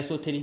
SO3،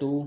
2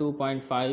2.5،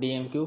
DMQ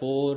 4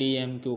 DMQ،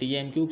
DMQ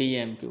DMQ،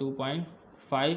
2.5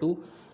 2،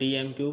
DMQ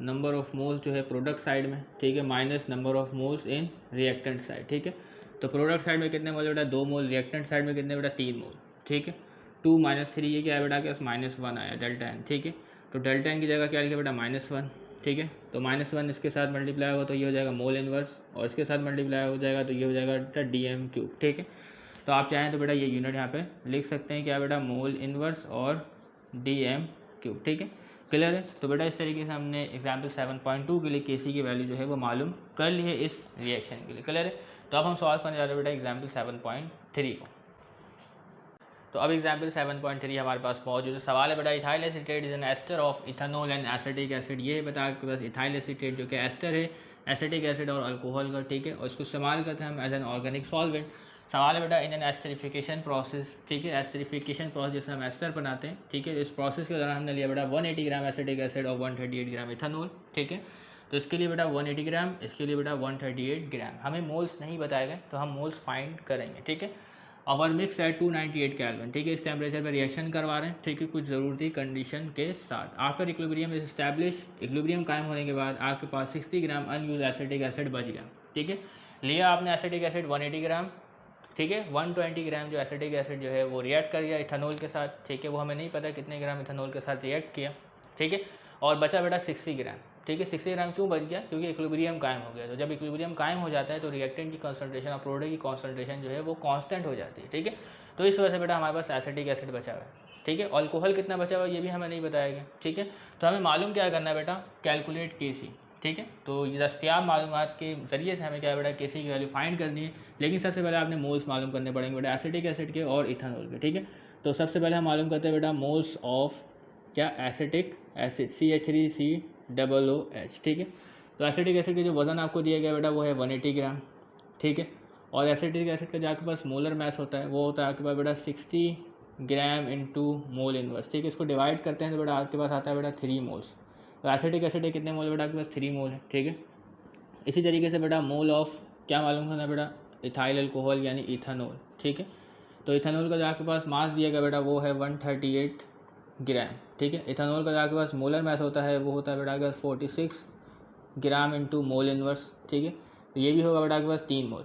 number of moles जो है product side में, ठीक है, minus number of moles in reactant side, ठीक है। तो प्रोडक्ट साइड में कितने मोल बेटा 2 मोल, रिएक्टेंट साइड में कितने बेटा 3 मोल, ठीक है। 2 - 3 ये क्या है बेटा, क्या -1 आया डेल्टा एन, ठीक है। तो डेल्टा एन की जगह क्या लिखा बेटा -1, ठीक है। तो -1 इसके साथ मल्टीप्लाई होगा तो ये हो जाएगा मोल इनवर्स, और इसके साथ मल्टीप्लाई हो जाएगा तो ये हो जाएगा बेटा DM³, ठीक है। तो आप चाहें तो बेटा ये यूनिट यहाँ पे लिख सकते हैं क्या बेटा, मोल इनवर्स और DM³, ठीक है। क्लियर है। तो बेटा इस तरीके से हमने एग्जाम्पल 7.2 के लिए Kc की वैल्यू जो है वो मालूम कर ली है इस रिएक्शन के लिए। क्लियर है। तो अब हम सॉल्व करने जा रहे हैं बेटा एग्जाम्पल 7.3 को। तो अब एग्जाम्पल 7.3 हमारे पास मौजूद है। सवाल है बेटा ethyl acetate is an ester of ethanol and acetic acid. ये बता आपके पास इथाइल एसीटेट जो कि एस्टर है एसिटिक एसिड और अल्कोहल का, ठीक है, और इसको इस्तेमाल करते हैं हम एज एन ऑर्गेनिक सॉल्वेंट। सवाल है बेटा इन एन एस्टरिफिकेशन प्रोसेस, ठीक है, एस्टरिफिकेशन प्रोसेस जिसमें हम एस्टर बनाते हैं, ठीक है। इस प्रोसेस के दौरान हमने लिया बेटा 180 ग्राम एसिटिक एसिड और 138 ग्राम इथेनॉल, ठीक है। तो इसके लिए बेटा 180 ग्राम, इसके लिए बेटा 138 ग्राम। हमें मोल्स नहीं बताए गए तो हम मोल्स फाइंड करेंगे, ठीक है। और मिक्स एट 298 केल्विन, ठीक है, इस टेम्परेचर पर रिएक्शन करवा रहे हैं, ठीक है, कुछ ज़रूरती कंडीशन के साथ। After equilibrium is establish, equilibrium कायम होने के बाद आपके पास 60 ग्राम अनयूज एसिटिक एसिड बच गया, ठीक है। लिया आपने एसिटिक एसिड 180 ग्राम, ठीक है। 120 ग्राम जो एसिटिक एसिड जो है वो रिएक्ट कर गया इथेनॉल के साथ, ठीक है, वो हमें नहीं पता कितने ग्राम इथेनॉल के साथ रिएक्ट किया, ठीक है। और बचा बेटा 60 ग्राम, ठीक है। 60 ग्राम क्यों बच गया, क्योंकि इक्विलिब्रियम कायम हो गया। तो जब इक्विलिब्रियम कायम हो जाता है तो रिएक्टेंट की कंसंट्रेशन और प्रोडक्ट की कंसंट्रेशन जो है वो कांस्टेंट हो जाती है, ठीक है। तो इस वजह से बेटा हमारे पास एसिटिक एसिड बचा हुआ है, ठीक है। अल्कोहल कितना बचा हुआ है ये भी हमें नहीं बताया गया, ठीक है। तो हमें मालूम क्या करना है बेटा, कैलकुलेट Kc, ठीक है। तो ये दस्तियाब मालूमात के ज़रिए से हमें क्या बेटा Kc की वैल्यू फाइंड करनी है। लेकिन सबसे पहले आपने मोल्स मालूम करने पड़ेंगे बेटा एसिटिक एसिड के और इथेनॉल के, ठीक है। तो सबसे पहले हम मालूम करते हैं बेटा मोल्स ऑफ क्या एसिटिक एसिड CH3COOH, ठीक है। तो एसिटिक एसिड के जो वज़न आपको दिया गया बेटा वो है 180 ग्राम, ठीक है। और एसिटिक एसिड का जो आपके पास मोलर मैस होता है वो होता है आपके पास बेटा 60 ग्राम इंटू मोल इनवर्स, ठीक है। इसको डिवाइड करते हैं तो बेटा आपके पास आता है बेटा 3 मोल्स। तो एसिटिक एसिड है कितने मोल बेटा आपके पास 3 मोल है, ठीक है। इसी तरीके से बेटा मोल ऑफ क्या मालूम करना बेटा इथाइल अल्कोहल यानी इथेनॉल, ठीक है। तो इथेनॉल का जो आपके पास मास दिया गया बेटा वो है 138 ग्राम, ठीक है। इथेनॉल का जो आपके पास मोलर मैस होता है वो होता है बेटा आपके पास 46 ग्राम इंटू मोल इनवर्स, ठीक है। तो ये भी होगा बेटा आपके पास 3 मोल।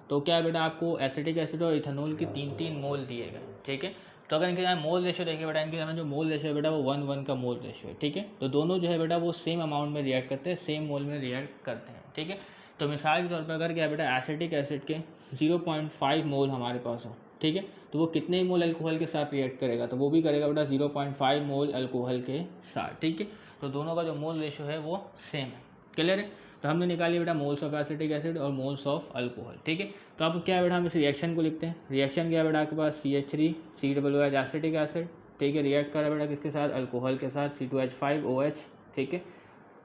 तो क्या है बेटा आपको एसिटिक एसिड और इथेनॉल के 3 मोल दिए गए, ठीक है। तो अगर इनके यहाँ मोल रेशियो देखिए बेटा, इनके यहाँ जो मोल रेशियो है बेटा वो 1:1 का मोल रेशियो है, ठीक है। तो दोनों जो है बेटा वो सेम अमाउंट में रिएक्ट करते हैं, सेम मोल में रिएक्ट करते हैं, ठीक है। तो मिसाल के तौर पर अगर क्या है बेटा एसिटिक एसिड के 0.5 मोल हमारे पास हो, ठीक है, तो वो कितने मोल अल्कोहल के साथ रिएक्ट करेगा, तो वो भी करेगा बेटा 0.5 मोल अल्कोहल के साथ, ठीक है। तो दोनों का जो मोल रेशियो है वो सेम है। क्लियर है। तो हमने निकाली बेटा मोल्स ऑफ एसिटिक एसिड और मोल्स ऑफ अल्कोहल, ठीक है। तो अब क्या है बेटा हम इस रिएक्शन को लिखते हैं। रिएक्शन क्या है बेटा आपके पास CH3COOH एसिटिक एसिड, ठीक है, रिएक्ट कर रहा है बेटा किसके साथ, अल्कोहल के साथ C2H5OH, ठीक है।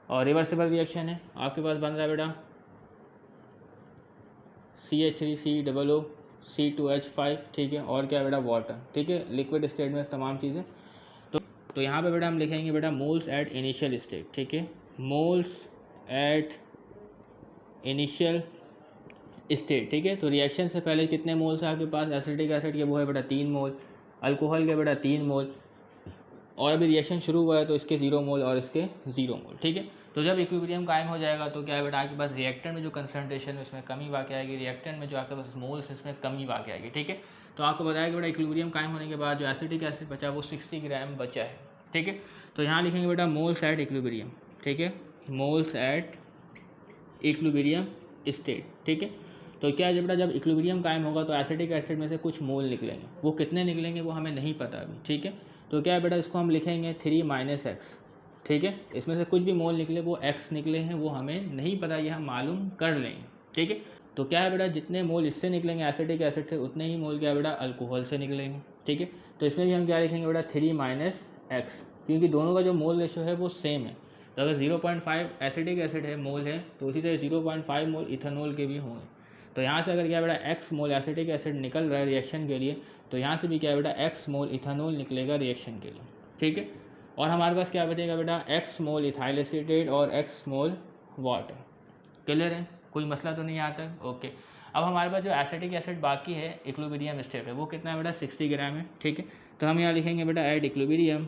और रिवर्सिबल रिएक्शन है, आपके पास बन रहा है बेटा CH3COO C2H5, ठीक है। और क्या है बेटा वाटर, ठीक है, लिक्विड स्टेट में तमाम चीज़ें। तो यहाँ पे बेटा हम लिखेंगे बेटा मोल्स एट इनिशियल स्टेट, ठीक है, मोल्स एट इनिशियल स्टेट, ठीक है। तो रिएक्शन से पहले कितने मोल्स है आपके पास एसिटिक एसिड के, वो है बेटा 3 मोल, अल्कोहल के बेटा 3 मोल, और अभी रिएक्शन शुरू हुआ है तो इसके 0 मोल और इसके 0 मोल, ठीक है। तो जब इक्विलिब्रियम कायम हो जाएगा तो क्या है बेटा आपके पास रिएक्टेंट में जो कंसंट्रेशन है उसमें कमी वाक़ आएगी, रिएक्टेंट में जो आपके पास मोल्स है उसमें कमी वाक़ आएगी, ठीक है। तो आपको बताया कि बेटा इक्विलिब्रियम कायम होने के बाद जो एसिटिक एसिड बचा वो 60 ग्राम बचा है, ठीक है। तो यहाँ लिखेंगे बेटा मोल्स एट इक्विलिब्रियम, ठीक है, मोल्स एट इक्विलिब्रियम स्टेट, ठीक है। तो क्या है बेटा जब इक्विलिब्रियम कायम होगा तो एसिटिक एसिड में से कुछ मोल निकलेंगे, वो कितने निकलेंगे वो हमें नहीं पता अभी, ठीक है। तो क्या है बेटा इसको हम लिखेंगे 3 - x, ठीक है। इसमें से कुछ भी मोल निकले वो x निकले हैं वो हमें नहीं पता, ये हम मालूम कर लेंगे, ठीक है। तो क्या है बेटा जितने मोल इससे निकलेंगे एसिटिक एसिड से उतने ही मोल क्या है बेटा अल्कोहल से निकलेंगे, ठीक है। तो इसमें भी हम क्या लिखेंगे बेटा 3 - x, क्योंकि दोनों का जो मोल रेशियो है वो सेम है। तो अगर 0.5 एसिटिक एसिड है मोल है तो उसी तरह 0.5 मोल इथेनॉल के भी होंगे। तो यहाँ से अगर क्या बेटा x मोल एसिटिक एसिड निकल रहा है रिएक्शन के लिए तो यहाँ से भी क्या बेटा x मोल इथेनॉल निकलेगा रिएक्शन के लिए, ठीक है। और हमारे पास क्या बचेगा बेटा x मोल इथाइल एसीटेट और x मोल वाटर। क्लियर है, कोई मसला तो नहीं आता है, ओके। अब हमारे पास जो एसिटिक एसिड बाकी है इक्विलिब्रियम स्टेट है वो कितना है बेटा 60 ग्राम है, ठीक है। तो हम यहाँ लिखेंगे बेटा at equilibrium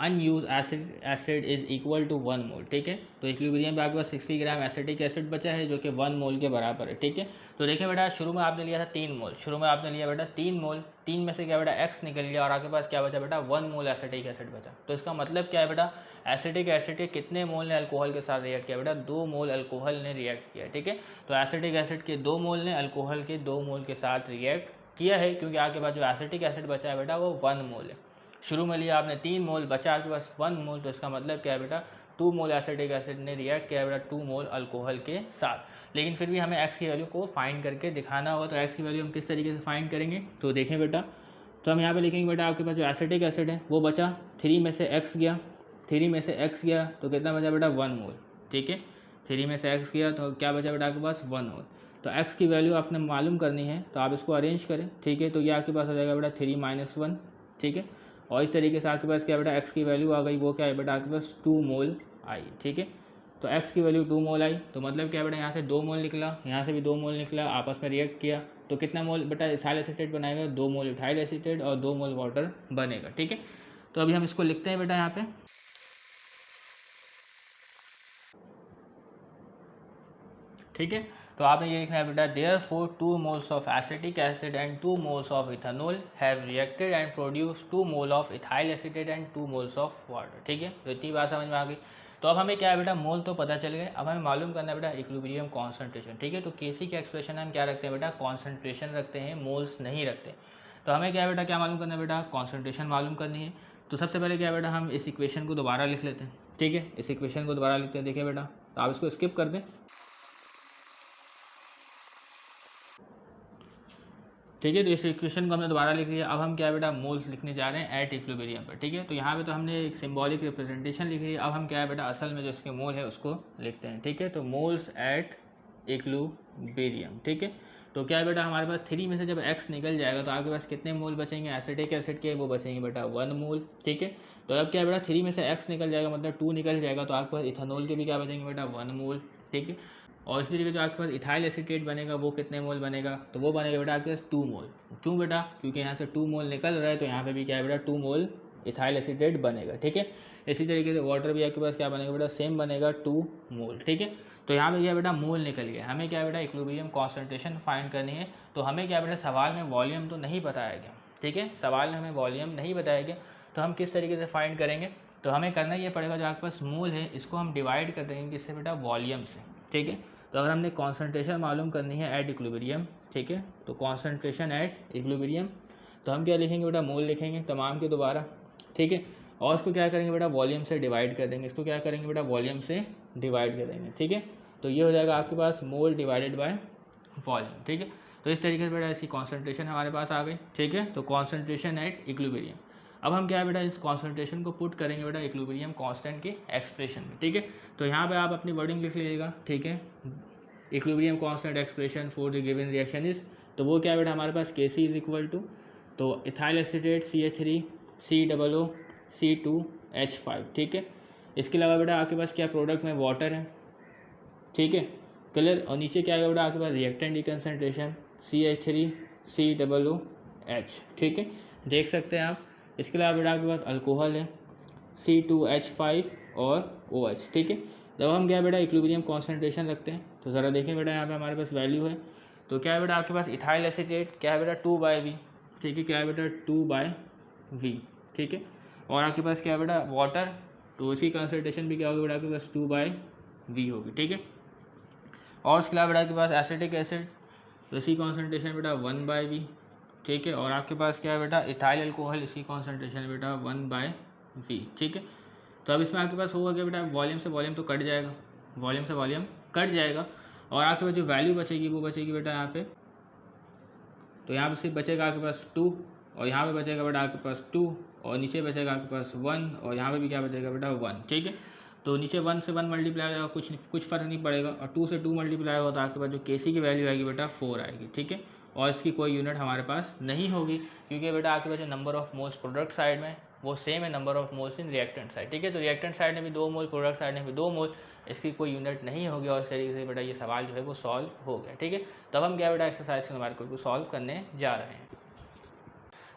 unused acid is equal to 1 mole, ठीक है। तो इक्विलिब्रियम पे आपके पास 60 ग्राम एसिटिक एसिड बचा है जो कि 1 मोल के बराबर है, ठीक है। तो देखिए बेटा शुरू में आपने लिया था 3 मोल, शुरू में आपने लिया बेटा 3 मोल, 3 में से क्या बेटा x निकल गया और आपके पास क्या बचा बेटा 1 मोल एसिटिक एसिड बचा। तो इसका मतलब क्या है बेटा, एसिटिक एसिड के कितने मोल ने अल्कोहल के साथ रिएक्ट किया बेटा, 2 मोल अल्कोहल ने रिएक्ट किया, ठीक है। तो एसिटिक एसिड के 2 मोल ने अल्कोहल के 2 मोल के साथ रिएक्ट किया है, क्योंकि आपके पास जो एसिटिक एसिड बचा है बेटा वो 1 मोल है। शुरू में लिया आपने 3 मोल, बचा आपके पास 1 मोल, तो इसका मतलब क्या है बेटा 2 मोल एसिटिक एसिड ने रिएक्ट किया बेटा 2 मोल अल्कोहल के साथ। लेकिन फिर भी हमें x की वैल्यू को फाइंड करके दिखाना होगा। तो x की वैल्यू हम किस तरीके से फाइंड करेंगे, तो देखें बेटा, तो हम यहाँ पे लिखेंगे बेटा आपके पास जो एसिटिक एसिड है वो बचा, 3 में से x गया, 3 में से x गया तो कितना बचा बेटा 1 मोल, ठीक है। 3 में से x गया तो क्या बचा बेटा आपके पास 1 मोल। तो x की वैल्यू आपने मालूम करनी है तो आप इसको अरेंज करें, ठीक है। तो ये आपके पास हो जाएगा बेटा 3 - 1, ठीक है। और इस तरीके से आपके पास क्या बेटा x की वैल्यू आ गई, वो क्या है बेटा आपके पास 2 मोल आई, ठीक है। तो x की वैल्यू 2 मोल आई, तो मतलब क्या बेटा यहाँ से 2 मोल निकला, यहाँ से भी 2 मोल निकला, आपस में रिएक्ट किया तो कितना मोल बेटा इथाइल एसीटेट बनाएगा, 2 मोल इथाइल एसीटेट और 2 मोल वाटर बनेगा, ठीक है। तो अभी हम इसको लिखते हैं बेटा यहाँ पे, ठीक है। तो आपने ये लिखना है बेटा therefore 2 moles of acetic acid and 2 moles of ethanol have reacted and produce 2 mole of ethyl acetate and 2 moles of water, ठीक है। तो इतनी बात समझ में आ गई। तो अब हमें क्या है बेटा, मोल तो पता चल गए, अब हमें मालूम करना है बेटा इक्विलिब्रियम कॉन्सेंट्रेशन, ठीक है। तो केसी के एक्सप्रेशन हम क्या रखते हैं बेटा, कॉन्सेंट्रेशन रखते हैं, मोल्स नहीं रखते। तो हमें क्या है बेटा, क्या मालूम करना है बेटा, कॉन्सेंट्रेशन मालूम करनी है। तो सबसे पहले क्या है बेटा, हम इस इक्वेशन को दोबारा लिख लेते हैं, ठीक है। इस इक्वेशन को दोबारा लिखते हैं, देखिए बेटा, तो आप इसको स्किप कर दें, ठीक है। तो इस इक्वेशन को हमने दोबारा लिख लिया। अब हम क्या है बेटा, मोल्स लिखने जा रहे हैं एट इक्विलिब्रियम पर, ठीक है। तो यहाँ पे तो हमने एक सिंबॉलिक रिप्रेजेंटेशन लिख ली है। अब हम क्या है बेटा, असल में जो इसके मोल है उसको लिखते हैं, ठीक है। तो मोल्स एट इक्विलिब्रियम, ठीक है। तो क्या है बेटा, हमारे पास 3 में से जब x निकल जाएगा तो आपके पास कितने मोल बचेंगे एसिटिक एसिड के, वो बचेंगे बेटा 1 मोल, ठीक है। तो अब क्या है बेटा, 3 में से x निकल जाएगा मतलब 2 निकल जाएगा, तो आपके पास इथेनॉल के भी क्या बचेंगे बेटा 1 मोल, ठीक है। और इसी तरीके जो आपके पास इथाइल एसीटेट बनेगा वो कितने मोल बनेगा, तो वो बनेगा बेटा आपके पास 2 मोल। क्यों बेटा, क्योंकि यहाँ से 2 मोल निकल रहा है, तो यहाँ पे भी क्या है बेटा 2 मोल इथाइल एसीटेट बनेगा, ठीक है। इसी तरीके से वाटर भी आपके पास क्या बनेगा बेटा, सेम बनेगा 2 मोल, ठीक है। तो यहाँ पे क्या बेटा मोल निकल गया। हमें क्या बेटा इक्विलिब्रियम कॉन्सेंट्रेशन फाइंड करनी है। तो हमें क्या बेटा, सवाल में वॉल्यूम तो नहीं बताया गया, ठीक है, सवाल में हमें वॉल्यूम नहीं बताया गया, तो हम किस तरीके से फाइंड करेंगे, तो हमें करना ये पड़ेगा, जो आपके पास मोल है इसको हम डिवाइड कर देंगे किससे बेटा, वॉल्यूम से, ठीक है। तो अगर हमने कॉन्सेंट्रेशन मालूम करनी है एट इक्विलिब्रियम, ठीक है, तो कॉन्सेंट्रेशन एट इक्विलिब्रियम, तो हम क्या लिखेंगे बेटा, मोल लिखेंगे तमाम के दोबारा, ठीक है। और उसको क्या करेंगे बेटा, वॉल्यूम से डिवाइड कर देंगे, इसको क्या करेंगे बेटा, वॉल्यूम से डिवाइड कर देंगे, ठीक है। तो ये हो जाएगा आपके पास मोल डिवाइडेड बाय वॉल्यूम, ठीक है। तो इस तरीके से बेटा इसकी कॉन्सेंट्रेशन हमारे पास आ गई, ठीक है। तो कॉन्सेंट्रेशन एट इक्विलिब्रियम। अब हम क्या है बेटा, इस कॉन्सेंट्रेशन को पुट करेंगे बेटा इक्विलिब्रियम कांस्टेंट के एक्सप्रेशन में, ठीक है। तो यहाँ पे आप अपनी वर्डिंग लिख लीजिएगा, ठीक है। Equilibrium constant expression for the given reaction is, तो वो क्या है बेटा हमारे पास Kc इज इक्वल टू, तो ethyl acetate CH3 COO C2H5, ठीक है। इसके अलावा बेटा आपके पास क्या प्रोडक्ट में वाटर है, ठीक है, क्लियर। और नीचे क्या है बेटा आपके पास रिएक्टेंट की कंसनट्रेशन CH3 COOH, ठीक है, देख सकते हैं आप। इसके अलावा बेटा आपके पास अल्कोहल है C2H5 और OH, ठीक है। जब हम क्या बेटा इक्विलिब्रियम कॉन्सेंट्रेशन रखते हैं, तो ज़रा देखें बेटा यहाँ पे हमारे पास वैल्यू है, तो क्या है बेटा आपके पास इथाइल एसीटेट क्या है बेटा 2/V, ठीक है, क्या है बेटा 2/V, ठीक है। और आपके पास क्या है बेटा वाटर, तो इसकी कंसनट्रेशन भी क्या होगी बेटा आपके पास 2/V होगी, ठीक है। और उसके अलावा बेटा आपके पास एसिटिक एसिड, तो इसकी कॉन्सेंट्रेशन बेटा 1/V, ठीक है। और आपके पास क्या है बेटा इथाइल अल्कोहल, इसकी कॉन्सेंट्रेशन बेटा 1/V, ठीक है। तो अब इसमें आपके पास होगा क्या बेटा, वॉल्यूम से वॉल्यूम तो कट जाएगा, वॉल्यूम से वॉल्यूम कट जाएगा, और आपके पास जो वैल्यू बचेगी वो बचेगी बेटा यहाँ पे, तो यहाँ पे सिर्फ बचेगा आपके पास 2, और यहाँ पे बचेगा बेटा आपके पास 2, और नीचे बचेगा आपके पास 1, और यहाँ पे भी क्या बचेगा बेटा 1, ठीक है। तो नीचे 1 से 1 मल्टीप्लाई हो जाएगा, कुछ फ़र्क नहीं पड़ेगा, और 2 से 2 मल्टीप्लाई होगा तो आपके पास जो Kc की वैल्यू आएगी बेटा 4 आएगी, ठीक है। और इसकी कोई यूनिट हमारे पास नहीं होगी, क्योंकि बेटा आपके पास जो number of moles product side में वो सेम है number of moles in reactant side, ठीक है। तो रिएक्टेंट साइड में भी 2 मोल, प्रोडक्ट साइड में भी 2 मोल, इसकी कोई यूनिट नहीं होगी, और इस तरीके से बेटा ये सवाल जो है वो सॉल्व हो गया, ठीक है। तब हम क्या बेटा एक्सरसाइज के न्यूमेरिकल को सॉल्व करने जा रहे हैं।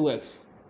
2x.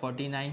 49.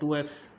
2x.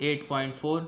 8.4.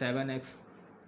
7x.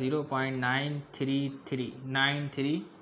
0.933.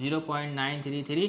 0.933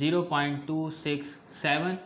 0.267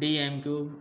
dm³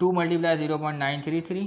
2 × 0.933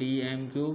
dm³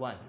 1.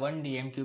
1 dm³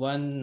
1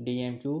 dm3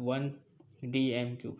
1 dm3.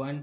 1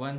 1,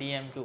dm3.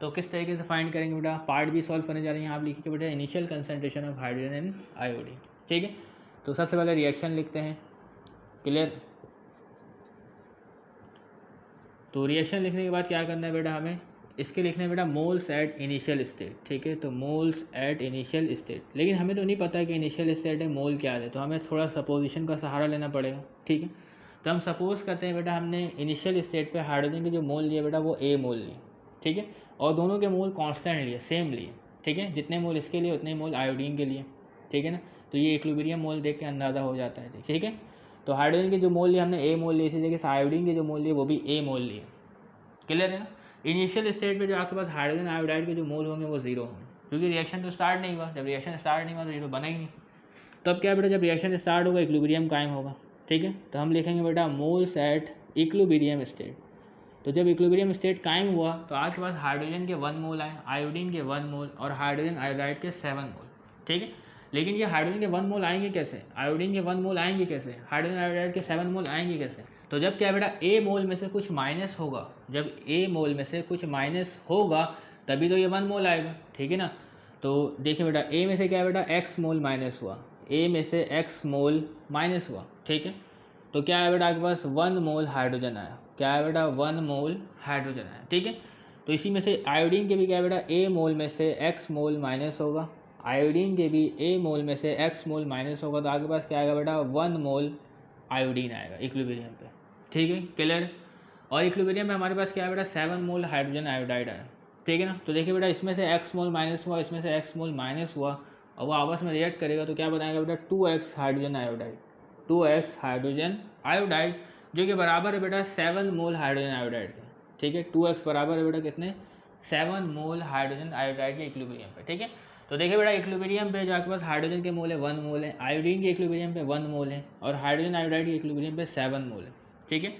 तो किस तरीके से फाइंड करेंगे बेटा, पार्ट भी सॉल्व करने जा रहे हैं। यहाँ आप लिखिए बेटा initial concentration of hydrogen and iodine, ठीक है। तो सबसे पहले रिएक्शन लिखते हैं, क्लियर। तो रिएक्शन लिखने के बाद क्या करना है बेटा, हमें इसके लिखना है बेटा मोल्स एट इनिशियल स्टेट, ठीक है। तो मोल्स एट इनिशियल स्टेट, लेकिन हमें तो नहीं पता है कि इनिशियल स्टेट है मोल क्या है, तो हमें थोड़ा सपोजिशन का सहारा लेना पड़ेगा, ठीक है। तो हम सपोज करते हैं बेटा हमने इनिशियल स्टेट पे हाइड्रोजन के जो मोल लिए बेटा वो ए मोल लिए, ठीक है, और दोनों के मोल कांस्टेंट लिए, सेम लिए, ठीक है। जितने मोल इसके लिए उतने मोल आयोडीन के लिए, ठीक है ना। तो ये इक्विलिब्रियम मोल देख के अंदाज़ा हो जाता है, ठीक है। तो हाइड्रोजन के जो मोल लिए हमने ए मोल लिए, इसी जगह से आयोडीन के जो मोल लिए वो भी ए मोल लिए, क्लियर है ना। इनिशियल स्टेट पे जो आपके पास हाइड्रोजन आयोडाइड के जो मोल होंगे वो जीरो होंगे, क्योंकि रिएक्शन तो स्टार्ट नहीं हुआ। जब रिएक्शन स्टार्ट नहीं हुआ तो ये तो बना ही नहीं। तब क्या बेटा, जब रिएक्शन स्टार्ट होगा इक्विलिब्रियम कायम होगा, ठीक है। तो हम लिखेंगे बेटा मोल्स एट इक्विलिब्रियम स्टेट। तो जब इक्विलिब्रियम स्टेट कायम हुआ तो आपके पास हाइड्रोजन के 1 मोल आए, आयोडीन के 1 मोल और हाइड्रोजन आयोडाइड के 7 मोल, ठीक है। लेकिन ये हाइड्रोजन के 1 मोल आएंगे कैसे, आयोडीन के 1 मोल आएंगे कैसे, हाइड्रोजन आयोडाइड के 7 मोल आएंगे कैसे। तो जब क्या बेटा ए मोल में से कुछ माइनस होगा, जब ए मोल में से कुछ माइनस होगा तभी तो ये 1 मोल आएगा, ठीक है ना। तो देखिए बेटा ए में से क्या बेटा एक्स मोल माइनस हुआ, ए में से एक्स मोल माइनस हुआ, ठीक है। तो क्या है बेटा आपके पास 1 मोल हाइड्रोजन आया, क्या है बेटा 1 मोल हाइड्रोजन आया, ठीक है। तो इसी में से आयोडीन के भी क्या बेटा ए मोल में से एक्स मोल माइनस होगा, आयोडीन के भी ए मोल में से एक्स मोल माइनस होगा, तो आपके पास क्या आएगा बेटा 1 मोल आयोडीन आएगा इक्विलिब्रियम पे, ठीक है, क्लियर। और इक्विलिब्रियम में हमारे पास क्या है बेटा 7 मोल हाइड्रोजन आयोडाइड आया, ठीक है ना। तो देखिए बेटा इसमें से एक्स मोल माइनस हुआ, इसमें से एक्स मोल माइनस हुआ, और वो आपस में रिएक्ट करेगा तो क्या बताएगा बेटा 2x hydrogen iodide, 2x hydrogen iodide, जो कि बराबर है बेटा 7 मोल हाइड्रोजन आयोडाइड के, ठीक है। 2x बराबर है बेटा कितने, 7 मोल हाइड्रोजन आयोडाइड के इक्विलिब्रियम पे, ठीक है। तो देखिए बेटा इक्विलिब्रियम पे जो आपके पास हाइड्रोजन के मोल है 1 मोल है, आयोडीन के इक्विलिब्रियम पे 1 मोल है, और हाइड्रोजन आयोडाइड के इक्विलिब्रियम पे 7 मोल है, ठीक है।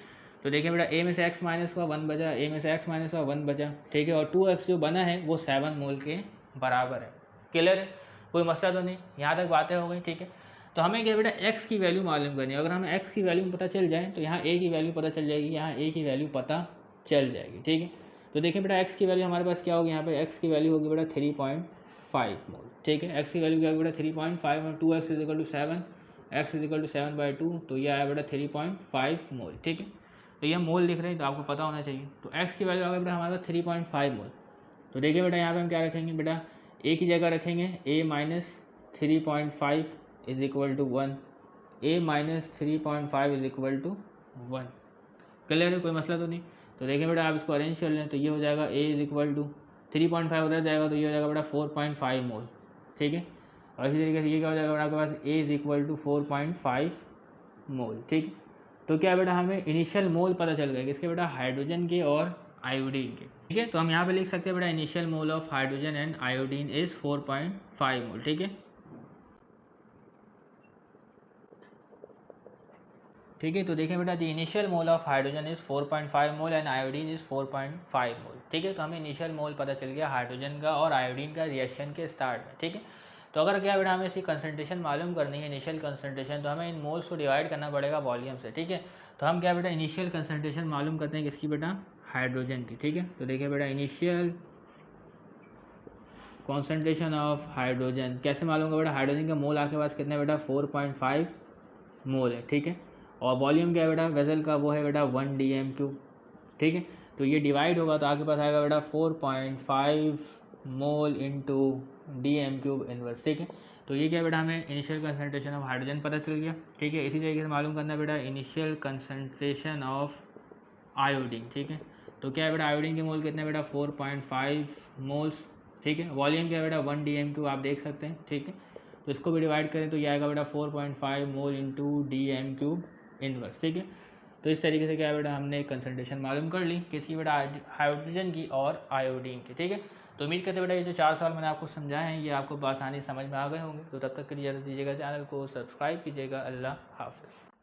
तो देखिए बेटा ए में से x माइनस हुआ 1 बचा, ए में से x माइनस हुआ 1 बचा, ठीक है। और 2x जो बना है वो 7 मोल के बराबर है, क्लियर है, कोई मसला तो नहीं, यहाँ तक बातें हो गई, ठीक है। तो हमें क्या बेटा x की वैल्यू मालूम करनी है। अगर हमें x की वैल्यू पता चल जाए तो यहाँ a की वैल्यू पता चल जाएगी, यहाँ a की वैल्यू पता चल जाएगी, ठीक है। तो देखिए बेटा x की वैल्यू हमारे पास क्या होगी, यहाँ पे x की वैल्यू होगी बेटा 3.5 मोल, ठीक है। x की वैल्यू क्या होगी बेटा 3.5 और 2x is equal to 7, x is equal to 7/2, तो ये आया बेटा 3.5 मोल, ठीक है। तो ये मोल लिख रहे हैं तो आपको पता होना चाहिए। तो x की वैल्यू आ गई बेटा हमारे पास 3.5 मोल। तो देखिए बेटा यहाँ पे हम क्या रखेंगे बेटा, a की जगह रखेंगे a minus 3.5 is equal to 1, a minus 3.5 is equal to 1, clear है, कोई मसला तो नहीं। तो देखिए बेटा आप इसको अरेंज कर लें तो ये हो जाएगा a इज इक्वल टू 3.5 उधर जाएगा तो ये हो जाएगा बेटा 4.5 मोल, ठीक है। और इसी तरीके से ये क्या हो जाएगा बेटा आपके पास a इज इक्वल टू 4.5 मोल, ठीक है। तो क्या बेटा हमें इनिशियल मोल पता चल गया किसके बेटा, हाइड्रोजन के और आयोडीन के, ठीक है। तो हम यहाँ पे लिख सकते हैं बेटा initial mole of hydrogen and iodine is 4.5 मोल, ठीक है, ठीक है। तो देखिए बेटा the initial mole of hydrogen is 4.5 mole and iodine is 4.5 मोल, ठीक है। तो हमें इनिशियल मोल पता चल गया हाइड्रोजन का और आयोडीन का रिएक्शन के स्टार्ट में, ठीक है। तो अगर क्या बेटा हमें इसकी कंसंट्रेशन मालूम करनी है, इनिशियल कंसंट्रेशन, तो हमें इन मोल्स को डिवाइड करना पड़ेगा वॉल्यूम से, ठीक है। तो हम क्या बेटा इनिशियल कंसंट्रेशन मालूम करते हैं किसकी बेटा, हाइड्रोजन की, ठीक है। तो देखिए बेटा इनिशियल कॉन्सेंट्रेशन ऑफ हाइड्रोजन कैसे मालूम होगा बेटा, हाइड्रोजन का मोल आपके पास कितने बेटा 4.5 मोल है, ठीक है। और वॉल्यूम क्या है बेटा वेसल का, वो है बेटा 1 dm³, ठीक है। तो ये डिवाइड होगा तो आपके पास आएगा बेटा 4.5 मोल इंटू dm³ इनवर्स, ठीक है। तो ये क्या बेटा हमें इनिशियल कंसंट्रेशन ऑफ हाइड्रोजन पता चल गया, ठीक है। इसी तरीके से मालूम करना है बेटा इनिशियल कंसंट्रेशन ऑफ आयोडीन, ठीक है। तो क्या है बेटा आयोडीन के मोल कितने बेटा 4.5 मोल्स, ठीक है। वॉल्यूम क्या है बेटा 1 dm³ आप देख सकते हैं, ठीक है। तो इसको भी डिवाइड करें तो ये आएगा बेटा 4.5 मोल इंटू dm³ इनवर्स, ठीक है। तो इस तरीके से क्या है बेटा हमने कंसंट्रेशन मालूम कर ली किसकी बेटा, हाइड्रोजन की और आयोडीन की, ठीक है। तो उम्मीद करते बेटा ये जो 4 सवाल मैंने आपको समझाए हैं ये आपको आसानी समझ में आ गए होंगे। तो तब तक के लिए इजाज़त दीजिएगा, चैनल को सब्सक्राइब कीजिएगा। अल्लाह हाफ़िज़।